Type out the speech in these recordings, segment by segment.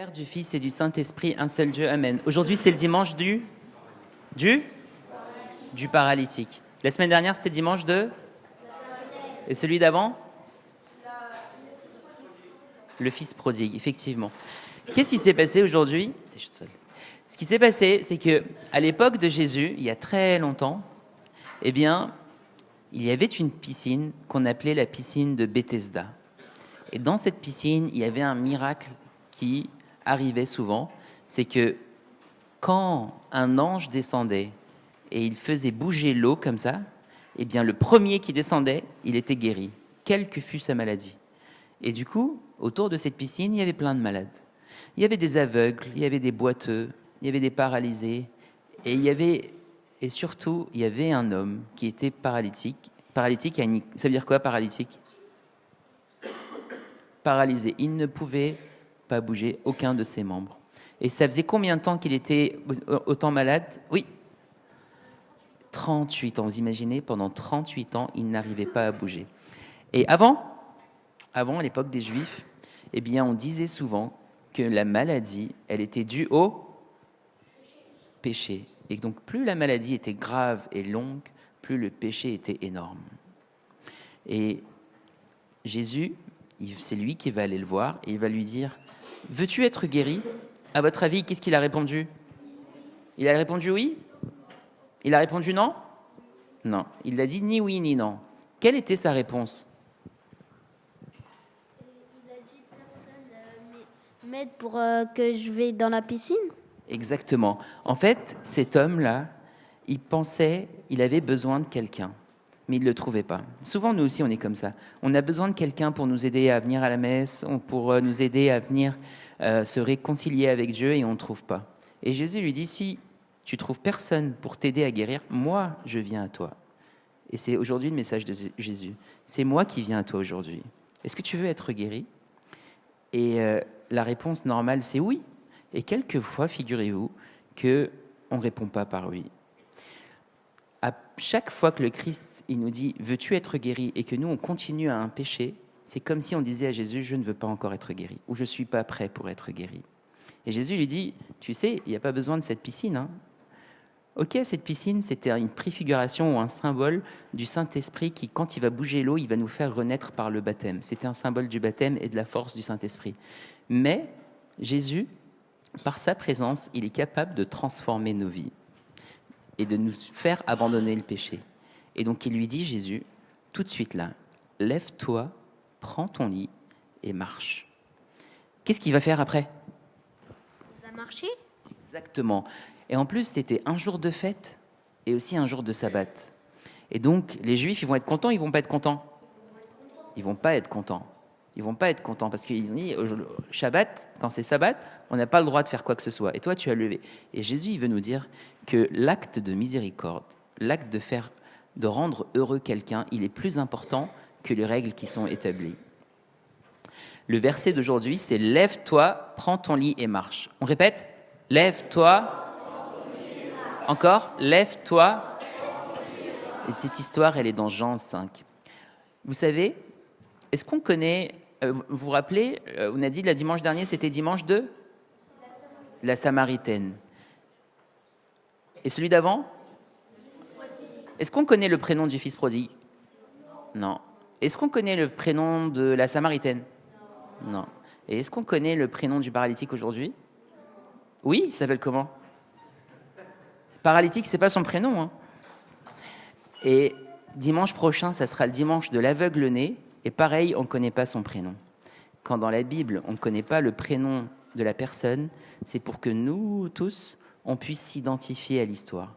Père, du Fils et du Saint-Esprit, un seul Dieu, Amen. Aujourd'hui, c'est le dimanche du paralytique. La semaine dernière, c'était le dimanche de... Et celui d'avant? Le Fils prodigue, effectivement. Qu'est-ce qui s'est passé aujourd'hui? Ce qui s'est passé, c'est que à l'époque de Jésus, il y a très longtemps, eh bien, il y avait une piscine qu'on appelait la piscine de Bethesda. Et dans cette piscine, il y avait un miracle qui arrivait souvent, c'est que quand un ange descendait et il faisait bouger l'eau comme ça, eh bien, le premier qui descendait, il était guéri, quelle que fût sa maladie. Et du coup, autour de cette piscine, il y avait plein de malades. Il y avait des aveugles, il y avait des boiteux, il y avait des paralysés, et surtout, il y avait un homme qui était paralytique. Paralytique, ça veut dire quoi, paralytique? Paralysé. Il ne pouvait pas bouger aucun de ses membres. Et ça faisait combien de temps qu'il était autant malade? Oui. 38 ans, vous imaginez, pendant 38 ans, il n'arrivait pas à bouger. Et avant, à l'époque des Juifs, eh bien, on disait souvent que la maladie, elle était due au péché. Et donc, plus la maladie était grave et longue, plus le péché était énorme. Et Jésus, c'est lui qui va aller le voir et il va lui dire « Veux-tu être guéri ?» À votre avis, qu'est-ce qu'il a répondu? Il a répondu oui? Il a répondu non? Non. Il a dit ni oui ni non. Quelle était sa réponse? Il a dit personne m'aide pour que je vais dans la piscine. Exactement. En fait, cet homme-là, il avait besoin de quelqu'un, mais il ne le trouvait pas. Souvent, nous aussi, on est comme ça. On a besoin de quelqu'un pour nous aider à venir à la messe, pour nous aider à venir se réconcilier avec Dieu, et on ne trouve pas. Et Jésus lui dit, si tu trouves personne pour t'aider à guérir, moi, je viens à toi. Et c'est aujourd'hui le message de Jésus. C'est moi qui viens à toi aujourd'hui. Est-ce que tu veux être guéri? Et la réponse normale, c'est oui. Et quelquefois, figurez-vous, qu'on ne répond pas par oui. À chaque fois que le Christ il nous dit « Veux-tu être guéri ?» et que nous, on continue à un péché, c'est comme si on disait à Jésus « Je ne veux pas encore être guéri » ou « Je ne suis pas prêt pour être guéri ». Et Jésus lui dit « Tu sais, il n'y a pas besoin de cette piscine. Hein. Ok, cette piscine, c'était une préfiguration ou un symbole du Saint-Esprit qui, quand il va bouger l'eau, il va nous faire renaître par le baptême. C'était un symbole du baptême et de la force du Saint-Esprit. Mais Jésus, par sa présence, il est capable de transformer nos vies et de nous faire abandonner le péché. Et donc il lui dit, Jésus, tout de suite là, lève-toi, prends ton lit et marche. Qu'est-ce qu'il va faire après? Il va marcher? Exactement. Et en plus, c'était un jour de fête et aussi un jour de sabbat. Et donc, les Juifs, ils vont être contents, ils vont pas être contents? Ils vont pas être contents. Ils vont pas être contents parce qu'ils ont dit, Shabbat, quand c'est sabbat, on n'a pas le droit de faire quoi que ce soit. Et toi, tu as levé. Et Jésus, il veut nous dire que l'acte de miséricorde, l'acte de rendre heureux quelqu'un, il est plus important que les règles qui sont établies. Le verset d'aujourd'hui, c'est « Lève-toi, prends ton lit et marche ». On répète ? Lève-toi. Encore ? Lève-toi. Et cette histoire, elle est dans Jean 5. Vous savez, est-ce qu'on connaît... vous vous rappelez, on a dit le dimanche dernier, c'était dimanche de la Samaritaine. Et celui d'avant? Est-ce qu'on connaît le prénom du fils prodigue? Non. Est-ce qu'on connaît le prénom de la Samaritaine? Non. Et est-ce qu'on connaît le prénom du paralytique aujourd'hui? Oui, il s'appelle comment? Paralytique, c'est pas son prénom. Hein. Et dimanche prochain, ça sera le dimanche de l'aveugle-né. Et pareil, on ne connaît pas son prénom. Quand dans la Bible, on ne connaît pas le prénom de la personne, c'est pour que nous tous, on puisse s'identifier à l'histoire.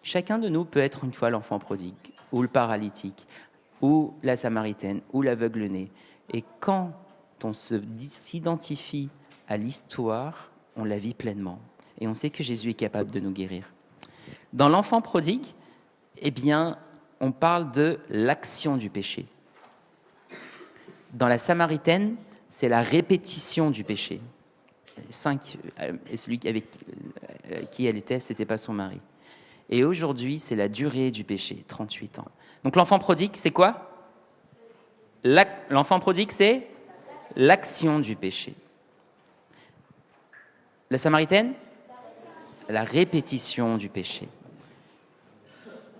Chacun de nous peut être une fois l'enfant prodigue, ou le paralytique, ou la Samaritaine, ou l'aveugle-né. Et quand on s'identifie à l'histoire, on la vit pleinement. Et on sait que Jésus est capable de nous guérir. Dans l'enfant prodigue, eh bien, on parle de l'action du péché. Dans la Samaritaine, c'est la répétition du péché. 5, et celui avec qui elle était, c'était pas son mari. Et aujourd'hui, c'est la durée du péché, 38 ans. Donc l'enfant prodigue, c'est quoi? L'enfant prodigue, c'est l'action du péché. La Samaritaine? La répétition du péché.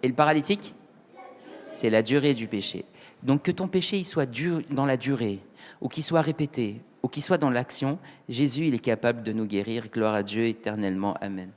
Et le paralytique? C'est la durée du péché. Donc que ton péché il soit dur dans la durée, ou qu'il soit répété, ou qu'il soit dans l'action, Jésus il est capable de nous guérir. Gloire à Dieu éternellement. Amen.